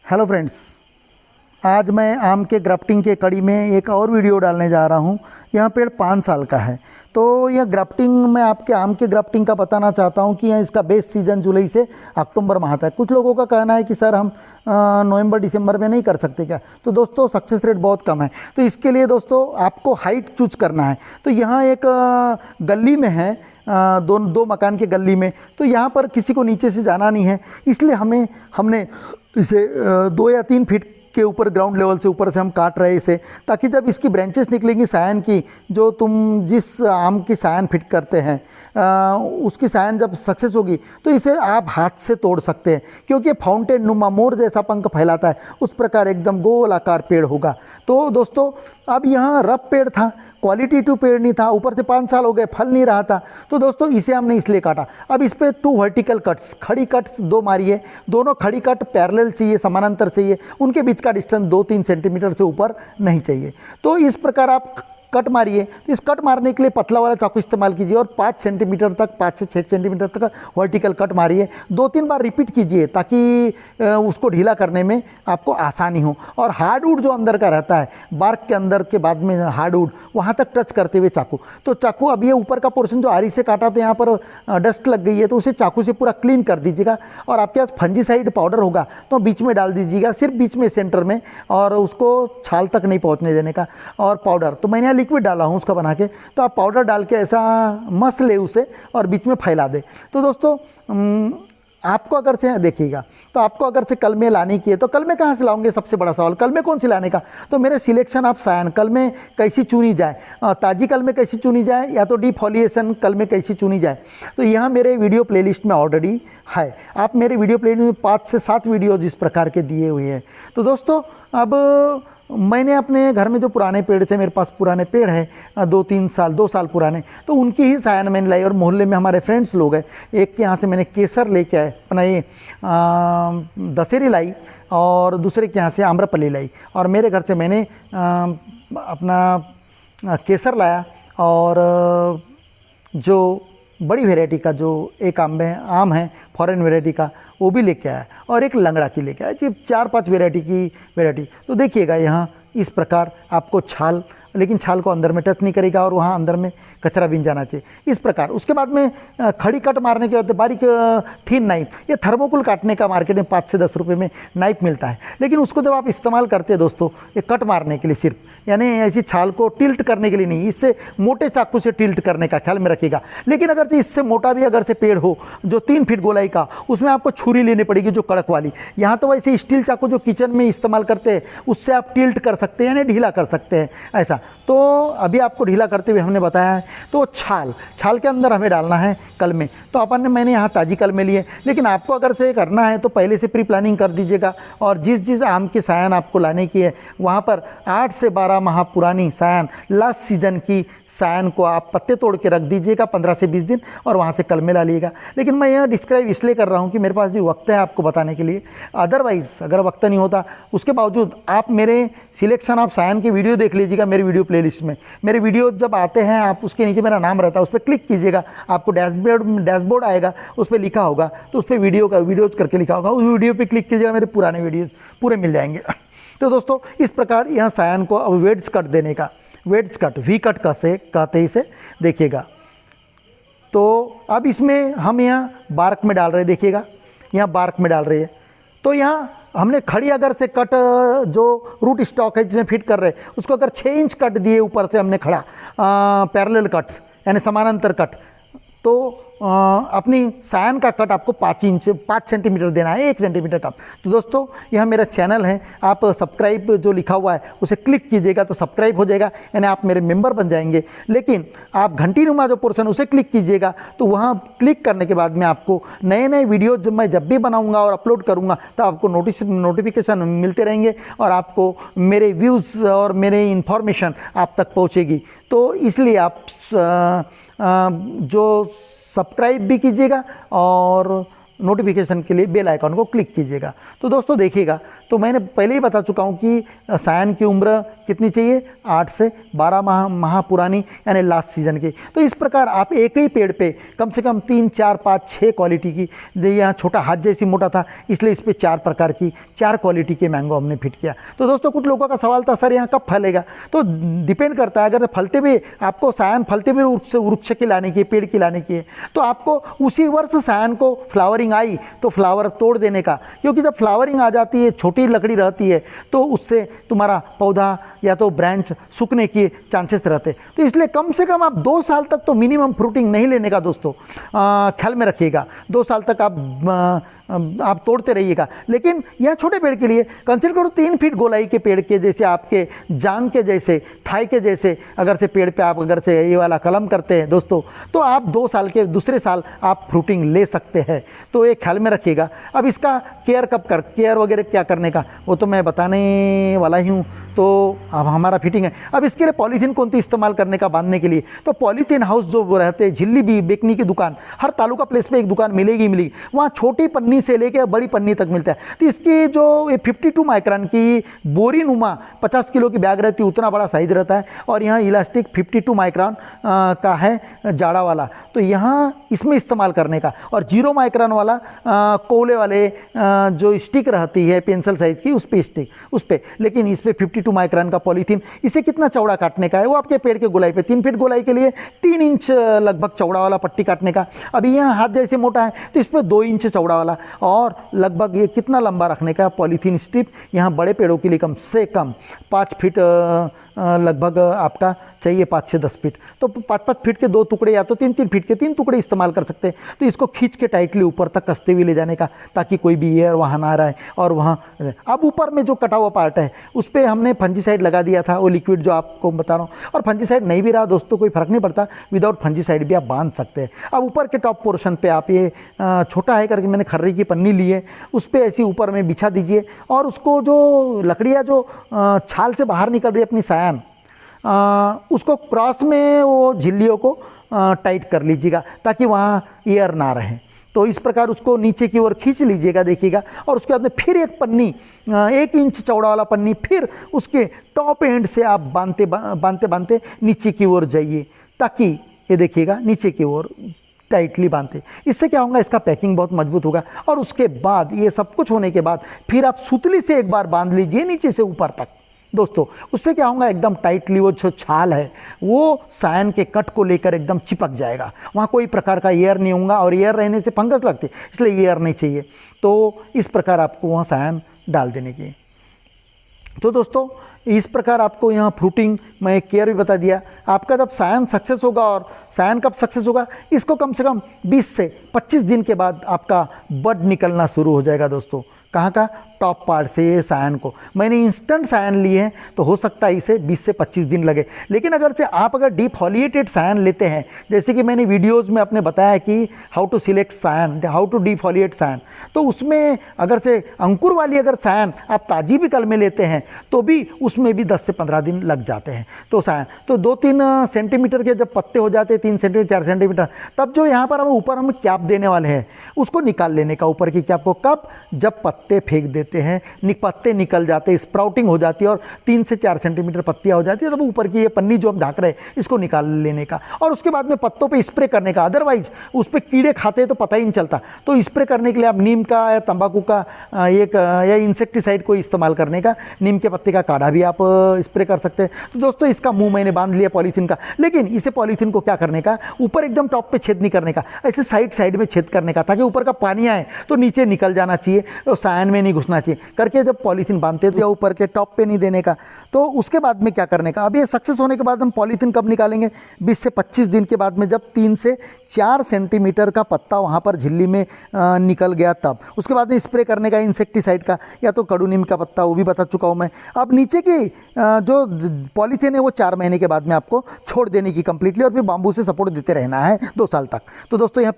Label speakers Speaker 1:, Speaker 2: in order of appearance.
Speaker 1: Hello friends, आज मैं आम के ग्राफ्टिंग के कड़ी में एक और वीडियो डालने जा रहा हूँ। यह पेड़ 5 साल का है। तो यह ग्राफ्टिंग मैं आपके आम के ग्राफ्टिंग का बताना चाहता हूँ कि यह इसका बेस्ट सीज़न जुलाई से अक्टूबर माह तक। कुछ लोगों का कहना है कि सर हम नवंबर दिसंबर में नहीं कर सकते क्या। तो दोस्तों सक्सेस रेट बहुत कम है। तो इसके लिए दोस्तों आपको हाइट चूज करना है। तो यहाँ एक गली में है, दो मकान के गली में। तो यहाँ पर किसी को नीचे से जाना नहीं है, इसलिए हमने इसे 2 या 3 फीट के ऊपर ग्राउंड लेवल से ऊपर से हम काट रहे हैं इसे, ताकि जब इसकी ब्रांचेस निकलेंगी सायन की, जो तुम जिस आम की सायन फिट करते हैं उसकी सायन जब सक्सेस होगी तो इसे आप हाथ से तोड़ सकते हैं, क्योंकि फाउंटेन नुमा मोर जैसा पंख फैलाता है, उस प्रकार एकदम गोल आकार पेड़ होगा। तो दोस्तों अब यहाँ रफ पेड़ था, क्वालिटी 2 पेड़ नहीं था, ऊपर से 5 साल हो गए फल नहीं रहा था। तो दोस्तों इसे हमने इसलिए काटा। अब इस पर 2 वर्टिकल कट्स, खड़ी कट्स 2 मारिए। दोनों खड़ी कट पैरेलल चाहिए, समानांतर चाहिए, उनके बीच का डिस्टेंस 2-3 सेंटीमीटर से ऊपर नहीं चाहिए। तो इस प्रकार आप कट मारिए। तो इस कट मारने के लिए पतला वाला चाकू इस्तेमाल कीजिए और 5 सेंटीमीटर तक, 5 से 6 सेंटीमीटर तक वर्टिकल कट मारिए। 2-3 बार रिपीट कीजिए ताकि उसको ढीला करने में आपको आसानी हो। और हार्डवुड जो अंदर का रहता है, बार्क के अंदर के बाद में हार्डवुड, वहाँ तक टच करते हुए चाकू। तो चाकू अब ये ऊपर का पोर्शन जो आरी से काटा तो यहाँ पर डस्ट लग गई है, तो उसे चाकू से पूरा क्लीन कर दीजिएगा। और आपके पास फंजीसाइड पाउडर होगा तो बीच में डाल दीजिएगा, सिर्फ बीच में सेंटर में, और उसको छाल तक नहीं पहुँचने देने का। और पाउडर तो मैंने लिक्विड डाला हूँ उसका बना के, तो आप पाउडर डाल के ऐसा मस ले उसे और बीच में फैला दे। तो दोस्तों आपको अगर से देखिएगा, तो आपको अगर से कलमे लाने की है तो कलमे कहाँ से लाओगे, सबसे बड़ा सवाल कलमे कौन सी लाने का। तो मेरे सिलेक्शन ऑफ सायन कलमे कैसी चुनी जाए, ताजी कलमे कैसी चुनी जाए या तो डिफॉलिएशन कलमे कैसी चुनी जाए, तो यहाँ मेरे वीडियो प्लेलिस्ट में ऑलरेडी है। आप मेरे वीडियो प्लेलिस्ट में 5 से 7 वीडियो जिस प्रकार के दिए हुए हैं। तो दोस्तों अब मैंने अपने घर में जो पुराने पेड़ थे, मेरे पास पुराने पेड़ हैं 2 साल पुराने, तो उनकी ही सायन मैंने लाई। और मोहल्ले में हमारे फ्रेंड्स लोग हैं, एक के यहाँ से मैंने केसर लेके आए, अपना ये दशहरी लाई, और दूसरे के यहाँ से आम्रपल्ली लाई। और मेरे घर से मैंने अपना केसर लाया, और जो बड़ी वैरायटी का जो एक आम है फॉरेन वैरायटी का, वो भी लेके आया, और एक लंगड़ा की लेके आया, सिर्फ 4-5 वैरायटी। तो देखिएगा यहाँ इस प्रकार आपको छाल, लेकिन छाल को अंदर में टच नहीं करेगा और वहाँ अंदर में कचरा भी जाना चाहिए इस प्रकार। उसके बाद में खड़ी कट मारने के बाद बारीक थिन नाइफ, ये थर्मोकोल काटने का मार्केट में 5 से 10 रुपये में नाइफ मिलता है। लेकिन उसको जब आप इस्तेमाल करते हैं दोस्तों, ये कट मारने के लिए सिर्फ, यानी ऐसी छाल को टिल्ट करने के लिए नहीं, इससे मोटे चाकू से टिल्ट करने का ख्याल में रखिएगा। लेकिन अगर इससे मोटा भी अगर से पेड़ हो जो 3 फीट गोलाई का, उसमें आपको छुरी लेनी पड़ेगी जो कड़क वाली। यहाँ तो वैसे स्टील चाकू जो किचन में इस्तेमाल करते हैं, उससे आप टिल्ट कर सकते हैं, यानी ढीला कर सकते हैं ऐसा। तो अभी आपको ढीला करते हुए हमने बताया है। तो छाल के अंदर हमें डालना है कलमे। तो मैंने यहाँ ताज़ी कलमे लिए, लेकिन आपको अगर से करना है तो पहले से प्री प्लानिंग कर दीजिएगा। और जिस आम की सायन आपको लाने की है, वहाँ पर 8 से 12 माह पुरानी सायन, लास्ट सीजन की सायन को आप पत्ते तोड़ के रख दीजिएगा 15 से 20 दिन, और वहाँ से कलमे ला लीजिएगा। लेकिन मैं यह डिस्क्राइब इसलिए कर रहा हूँ कि मेरे पास भी वक्त है आपको बताने के लिए। अदरवाइज़ अगर वक्त नहीं होता, उसके बावजूद आप मेरे सिलेक्शन ऑफ सायन की वीडियो देख लीजिएगा मेरे वीडियो प्लेलिस्ट में। मेरे वीडियो जब आते हैं, आप उसके नीचे मेरा नाम रहता है, उस पर क्लिक कीजिएगा, आपको डैशबोर्ड आएगा, उस पर लिखा होगा, तो उस पर वीडियोज़ करके लिखा होगा, उस वीडियो पर क्लिक कीजिएगा, मेरे पुराने वीडियोज़ पूरे मिल जाएंगे। तो दोस्तों इस प्रकार यहाँ सायन को अब वेड्स कट देने का, वेड्स कट, वी कट कहते इसे, देखिएगा। तो अब इसमें हम यहाँ बार्क में डाल रहे हैं, देखिएगा यहाँ बार्क में डाल रहे हैं। तो यहाँ हमने खड़ी अगर से कट जो रूट स्टॉक है जिसमें फिट कर रहे हैं, उसको अगर 6 इंच कट दिए ऊपर से हमने खड़ा पैरेलल कट यानी समानांतर कट, तो अपनी सायन का कट आपको 5 सेंटीमीटर देना है, 1 सेंटीमीटर कम। तो दोस्तों यह मेरा चैनल है, आप सब्सक्राइब जो लिखा हुआ है उसे क्लिक कीजिएगा तो सब्सक्राइब हो जाएगा, यानी आप मेरे मेंबर बन जाएंगे। लेकिन आप घंटी नुमा जो पोर्शन उसे क्लिक कीजिएगा, तो वहाँ क्लिक करने के बाद में आपको नए वीडियो जब भी बनाऊँगा और अपलोड करूँगा तो आपको नोटिफिकेशन मिलते रहेंगे, और आपको मेरे व्यूज़ और मेरे इन्फॉर्मेशन आप तक पहुँचेगी। तो इसलिए आप जो सब्सक्राइब भी कीजिएगा और नोटिफिकेशन के लिए बेल आइकन को क्लिक कीजिएगा। तो दोस्तों देखिएगा, तो मैंने पहले ही बता चुका हूँ कि सायन की उम्र कितनी चाहिए, 8 से 12 माह पुरानी, यानी लास्ट सीजन की। तो इस प्रकार आप एक ही पेड़ पे कम से कम 3, 4, 5, 6 क्वालिटी की, यहाँ छोटा हाथ जैसी मोटा था इसलिए इस पर 4 प्रकार की 4 क्वालिटी के मैंगो हमने फिट किया। तो दोस्तों कुछ लोगों का सवाल था, सर यहाँ कब फलेगा? तो डिपेंड करता है, अगर फलते हुए आपको सायन फलते हुए वृक्ष की लाने की, पेड़ की लाने की है, तो आपको उसी वर्ष सायन को फ्लावरिंग आई तो फ्लावर तोड़ देने का, क्योंकि जब फ्लावरिंग आ जाती है, छोटी लकड़ी रहती है, तो उससे तुम्हारा पौधा या तो ब्रांच सूखने के चांसेस रहते। तो इसलिए कम से कम आप 2 साल तक तो मिनिमम फ्रूटिंग नहीं लेने का दोस्तों ख्याल में रखिएगा। 2 साल तक आप तोड़ते रहिएगा। लेकिन यह छोटे पेड़ के लिए कंसिडर करो 3 फीट गोलाई के पेड़ के जैसे, आपके जांग के जैसे, थाई के जैसे अगर से पेड़ पे आप अगर से ये वाला कलम करते हैं दोस्तों, तो आप 2 साल के दूसरे साल आप फ्रूटिंग ले सकते हैं। तो ये ख्याल में रखिएगा। अब इसका केयर वगैरह क्या करने का वो तो मैं बताने वाला ही हूँ। तो अब हमारा फिटिंग है। अब इसके लिए पॉलीथीन कौन सी इस्तेमाल करने का बांधने के लिए, तो पॉलीथीन हाउस जो रहते हैं, झिल्ली भी बेकनी की दुकान, हर तालुका प्लेस पे एक दुकान मिलेगी, वहाँ छोटी पन्नी से लेकर बड़ी पन्नी तक मिलता है। तो इसकी जो 52 माइक्रोन की बोरी नुमा 50 किलो की बैग रहती है, उतना बड़ा साइज रहता है, और यहाँ इलास्टिक 52 माइक्रोन का है जाड़ा वाला, तो यहाँ इसमें इस्तेमाल करने का। और 0 माइक्रोन वाला कोले वाले जो स्टिक रहती है पेंसिल साइज की, उस पे स्टिक, उस पे, लेकिन इस पे 52 माइक्रोन का पॉलीथीन। इसे कितना चौड़ा काटने का है, वो आपके पेड़ के गोलाई पे 3 फीट गोलाई के लिए 3 इंच लगभग चौड़ा वाला पट्टी काटने का। अभी यहाँ हाथ जैसे मोटा है तो इस पर 2 इंच चौड़ा वाला, और लगभग ये कितना लंबा रखने का पॉलीथीन स्ट्रिप, यहाँ बड़े पेड़ों के लिए कम से कम 5 फीट लगभग आपका चाहिए, 5 से 10 फीट। तो 5-5 फीट के 2 टुकड़े या तो 3-3 फीट के 3 टुकड़े इस्तेमाल कर सकते हैं। तो इसको खींच के टाइटली ऊपर तक कसते हुए ले जाने का, ताकि कोई भी एयर वहाँ ना रहे। और वहाँ अब ऊपर में जो कटा हुआ पार्ट है उस पर हमने फंजीसाइड लगा दिया था, वो लिक्विड जो आपको बता रहा हूँ। और फंजीसाइड नहीं भी रहा दोस्तों, कोई फर्क नहीं पड़ता, विदाउट फंजीसाइड भी आप बांध सकते हैं। अब ऊपर के टॉप पोर्शन पर आप ये छोटा है करके मैंने खर्री की पन्नी ली है, उस पर ऐसी ऊपर में बिछा दीजिए, और उसको जो लकड़ियाँ जो छाल से बाहर निकल रही है अपनी सायन, उसको क्रॉस में वो झिल्लियों को टाइट कर लीजिएगा, ताकि वहाँ एयर ना रहे। तो इस प्रकार उसको नीचे की ओर खींच लीजिएगा, देखिएगा। और उसके बाद में फिर एक पन्नी, 1 इंच चौड़ा वाला पन्नी, फिर उसके टॉप एंड से आप बांधते नीचे की ओर जाइए, ताकि ये देखिएगा नीचे की ओर टाइटली बांधते। इससे क्या होगा, इसका पैकिंग बहुत मजबूत होगा। और उसके बाद ये सब कुछ होने के बाद फिर आप सुतली से एक बार बांध लीजिए नीचे से ऊपर तक दोस्तों। उससे क्या होगा, एकदम टाइटली वो जो छाल है वो सायन के कट को लेकर एकदम चिपक जाएगा, वहाँ कोई प्रकार का एयर नहीं होगा। और एयर रहने से फंगस लगते, इसलिए एयर नहीं चाहिए। तो इस प्रकार आपको वहाँ सायन डाल देने की। तो दोस्तों इस प्रकार आपको यहाँ फ्रूटिंग मैं केयर भी बता दिया। आपका जब सायन सक्सेस होगा, और सायन कब सक्सेस होगा, इसको कम से कम 20 से 25 दिन के बाद आपका बड निकलना शुरू हो जाएगा दोस्तों। कहाँ का, टॉप पार्ट से ये सायन को। मैंने इंस्टेंट सायन लिए हैं, तो हो सकता है इसे 20 से 25 दिन लगे। लेकिन अगर से आप अगर डिफॉलिएटेड सायन लेते हैं, जैसे कि मैंने वीडियोस में आपने बताया कि how to select scion, how to defoliate scion, तो उसमें अगर से अंकुर वाली अगर सायन आप ताजी भी कल में लेते हैं, तो भी उसमें भी 10 से 15 दिन लग जाते हैं। तो सायन तो 2-3 सेंटीमीटर के जब पत्ते हो जाते हैं, 3 सेंटीमीटर 4 सेंटीमीटर, तब जो यहाँ पर हम ऊपर हम कैप देने वाले हैं, उसको निकाल लेने का ऊपर की कैप को। कब, जब पत्ते फेंक देते हैं, पत्ते निकल जाते हैं, स्प्राउटिंग हो जाती है, और 3 से 4 सेंटीमीटर पत्तियाँ हो जाती है, तब ऊपर की ये पन्नी जो हम ढाक रहे हैं इसको निकाल लेने का। और उसके बाद में पत्तों पे स्प्रे करने का। अदरवाइज उस पर कीड़े खाते हैं तो पता ही नहीं चलता। तो स्प्रे करने के लिए आप नीम का या तंबाकू का एक या इंसेक्टिसाइड को इस्तेमाल करने का, नीम के पत्ते का काढ़ा भी आप स्प्रे कर सकते हैं। तो दोस्तों इसका मुँह मैंने बांध लिया पॉलीथीन का। लेकिन इसे पॉलीथीन को क्या करने का, ऊपर एकदम टॉप पे छेद नहीं करने का, ऐसे साइड में छेद करने का, ताकि ऊपर का पानी आए तो नीचे निकल जाना चाहिए, तो सायन में नहीं घुसना चाहिए करके जब पॉलीथीन बांधते थे, ऊपर के टॉप पे नहीं देने का। तो उसके बाद में क्या करने का, अब ये सक्सेस होने के बाद हम पॉलीथीन कब निकालेंगे, 20 से 25 दिन के बाद में, जब 3 से 4 सेंटीमीटर का पत्ता वहाँ पर झिल्ली में निकल गया तब। उसके बाद में स्प्रे करने का इंसेक्टिसाइड का, या तो कड़ू नीम का पत्ता, वो भी बता चुका हूँ मैं। अब नीचे की जो पॉलीथीन है वो 4 महीने के बाद में आपको छोड़ देने की कंप्लीटली, और फिर बाम्बू से सपोर्ट देते रहना है 2 साल तक। तो दोस्तों यहाँ